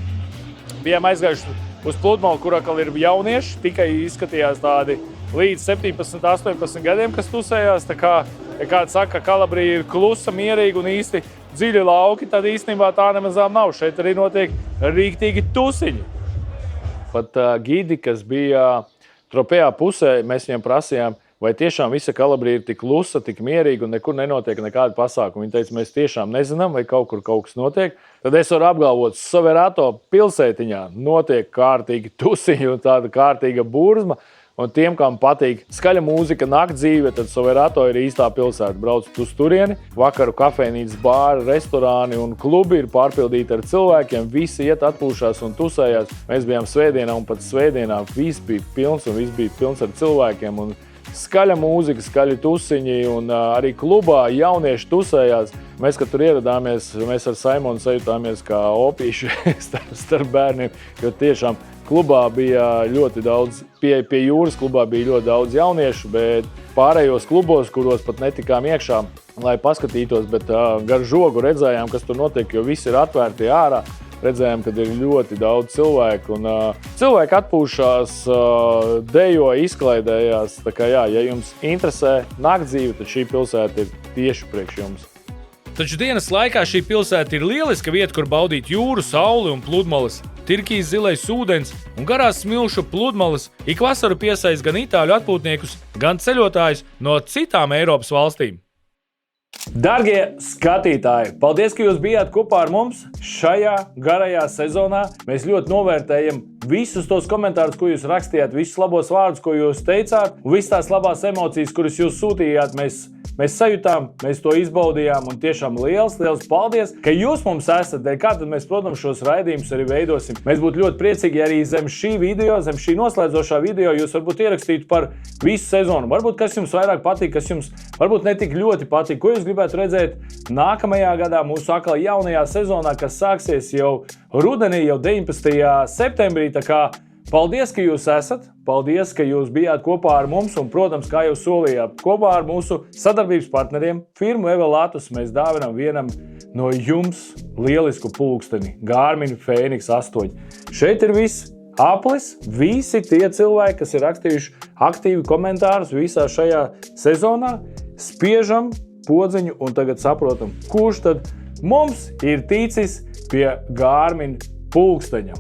C: Bijām aizgājuši uz pludmali, kurā ir jaunieši, tikai izskatījās tādi līdz 17, 18 gadiem, kas tusējās. Tā kā, ja kāds saka, ka Kalabrija ir klusa, mierīga un īsti dziļi lauki, tad īstenībā tā nemazām nav. Šeit arī notiek rīktīgi tusiņi. Pat gidi, kas bija Tropējā pusē, mēs viņiem prasījām, vai tiešām visa Kalabrija ir tik klusa, tik mierīga un nekur nenotiek nekāda pasākuma. Viņi teica, mēs tiešām nezinām, vai kaut kas notiek. Tad es varu apgalvot, Soverato pilsētiņā notiek kārtīgi tusiņi un tāda kārtīga burzma. Un tiem, kam patīk skaļa mūzika, naktdzīve, tad Soverato ir īstā pilsēta. Braucat uz turieni, vakaru kafejnīcas, bāri, restorāni un klubi ir pārpildīti ar cilvēkiem. Visi iet atpūšās un tusējās. Mēs bijām svētdienā un pat svētdienā viss bija pilns un viss bija pilns ar cilvēkiem. Un skaļa mūzika, skaļi tusiņi un arī klubā jaunieši tusējās. Mēs, kad tur ieradāmies, mēs ar Saimonu sajutāmies kā opīši starp bērniem, jo tiešām klubā bija ļoti daudz, pie jūras klubā bija ļoti daudz jauniešu, bet pārējos klubos, kuros pat netikām iekšā, lai paskatītos, bet gar žogu redzējām, kas tur notiek, jo visi ir atvērti ārā. Redzējām, ka ir ļoti daudz cilvēku, un cilvēki atpūšās, dejo, izklaidējās. Tā kā jā, ja jums interesē naktdzīve, tad šī pilsēta ir tieši priekš jums. Taču dienas laikā šī pilsēta ir lieliska vieta, kur baudīt jūru, sauli un pludmales. Tirkijas zilais ūdens un garās smilšu pludmales ik vasaru piesaista gan itāļu atpūtniekus, gan ceļotājus no citām Eiropas valstīm. Dargie skatītāji, paldies, ka jūs bijāt kopā ar mums šajā garajā sezonā. Mēs ļoti novērtējam visus tos komentārus, ko jūs rakstījāt, visus labos vārdus, ko jūs teicāt, un visas tās labās emocijas, kuras jūs sūtījāt, mēs sajūtām, mēs to izbaudījām, un tiešām liels paldies, ka jūs mums esat. Kā tad mēs, protams, šos raidījumus arī veidosim. Mēs būtu ļoti priecīgi, ja arī zem šī video, zem šī noslēdzošā video jūs varbūt ierakstītu par visu sezonu. Varbūt, kas jums vairāk patīk, kas jums varbūt netik ļoti patīk, ko jūs gribētu redzēt nākamajā gadā mūsu atkal jaunajā sezonā, kas sāksies jau rudenī, jau 19. septembrī. Tā kā Paldies, ka jūs esat, paldies, ka jūs bijāt kopā ar mums un, protams, kā jūs solījāt, kopā ar mūsu sadarbības partneriem firmu Evelatus mēs dāvinām vienam no jums lielisku pulksteni Garmin Fenix 8. Šeit ir viss aplis, visi tie cilvēki, kas ir rakstījuši aktīvi komentārus visā šajā sezonā, spiežam podziņu un tagad saprotam, kurš tad mums ir ticis pie Garmin pulksteņa.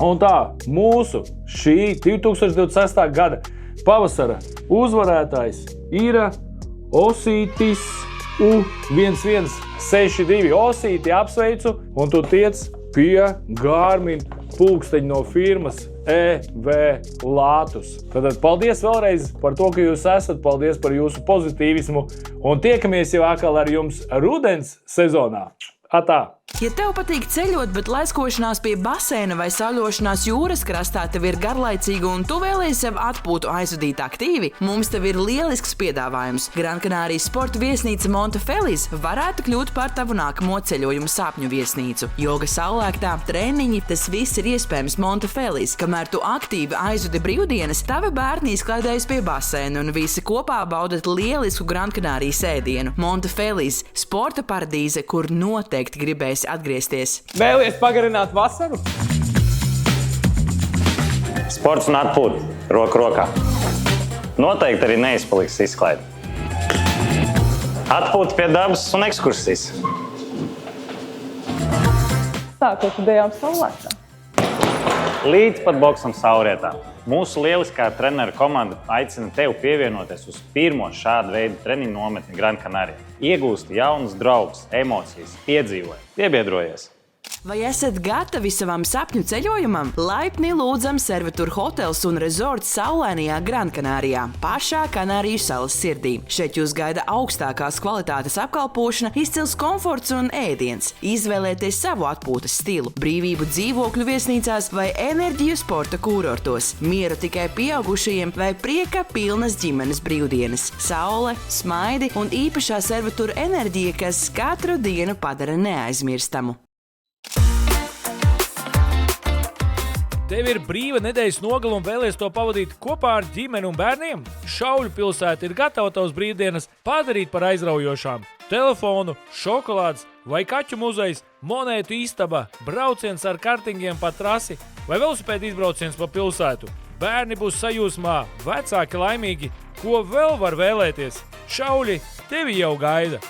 C: Un tā, mūsu šī 2026. gada pavasara uzvarētājs ir Osītis U1162. Osīti apsveicu, un tu tiec pie Garmin pulksteņa no firmas Evelatus. Tātad paldies vēlreiz par to, ka jūs esat, paldies par jūsu pozitīvismu, un tiekamies jau atkal ar jums rudens sezonā. Atā!
L: Ja tev patīk ceļot, bet laiskošanās pie baseina vai sauļošanās jūras krastā tev ir garlaicīga un tu vēlies sev atpūtu aizvadīt aktīvi, mums tev ir lielisks piedāvājums. Gran Canārijas sporta viesnīca Montefelis varētu kļūt par tavu nākamo ceļojumu sapņu viesnīcu. Joga saulēktā, treniņi, tas viss ir iespējams Montefelis. Kamēr tu aktīvi aizvadi brīvdienas, tavi bērni izklaidējas pie baseina un visi kopā baudat lielisku Gran Canārijas ēdienu. Montefelis – sporta paradīze, kur noteikti gribēs atgriezties.
M: Vēlies pagarināt vasaru?
N: Sports un atpūta, roku rokā. Noteikti arī neizpaliks izklaide. Atpūta pie dabas un ekskursijas.
B: Sākot idejām saulēktā.
N: Līdz pat boksam saulrietā. Mūsu lieliskā treneru komanda aicina tevi pievienoties uz pirmo šādu veidu treniņu nometni Gran Canārijā. Iegūsti jaunus draugus, emocijas, piedzīvoji, piebiedrojies.
L: Vai esat gatavi savam sapņu ceļojumam? Laipni lūdzam Servitur hotels un resorts saulainajā Gran Canārijā, pašā Kanāriju salas sirdī. Šeit jūs gaida augstākās kvalitātes apkalpošana, izcils komforts un ēdiens. Izvēlieties savu atpūtas stilu, brīvību dzīvokļu viesnīcās vai enerģiju sporta kūrortos, mieru tikai pieaugušajiem vai prieka pilnas ģimenes brīvdienas, saule, smaidi un īpašā Servitur enerģija, kas katru dienu padara neaizmirstamu.
C: Tev ir brīva nedēļas nogale un vēlies to pavadīt kopā ar ģimeni un bērniem? Šauļu pilsēta ir gatava tavas brīvdienas padarīt par aizraujošām. Telefonu, šokolādes vai kaķu muzejs, monētu istaba, brauciens ar kartingiem pa trasi vai velosipēdu izbrauciens pa pilsētu. Bērni būs sajūsmā, vecāki laimīgi. Ko vēl var vēlēties? Šauļi tevi jau gaida!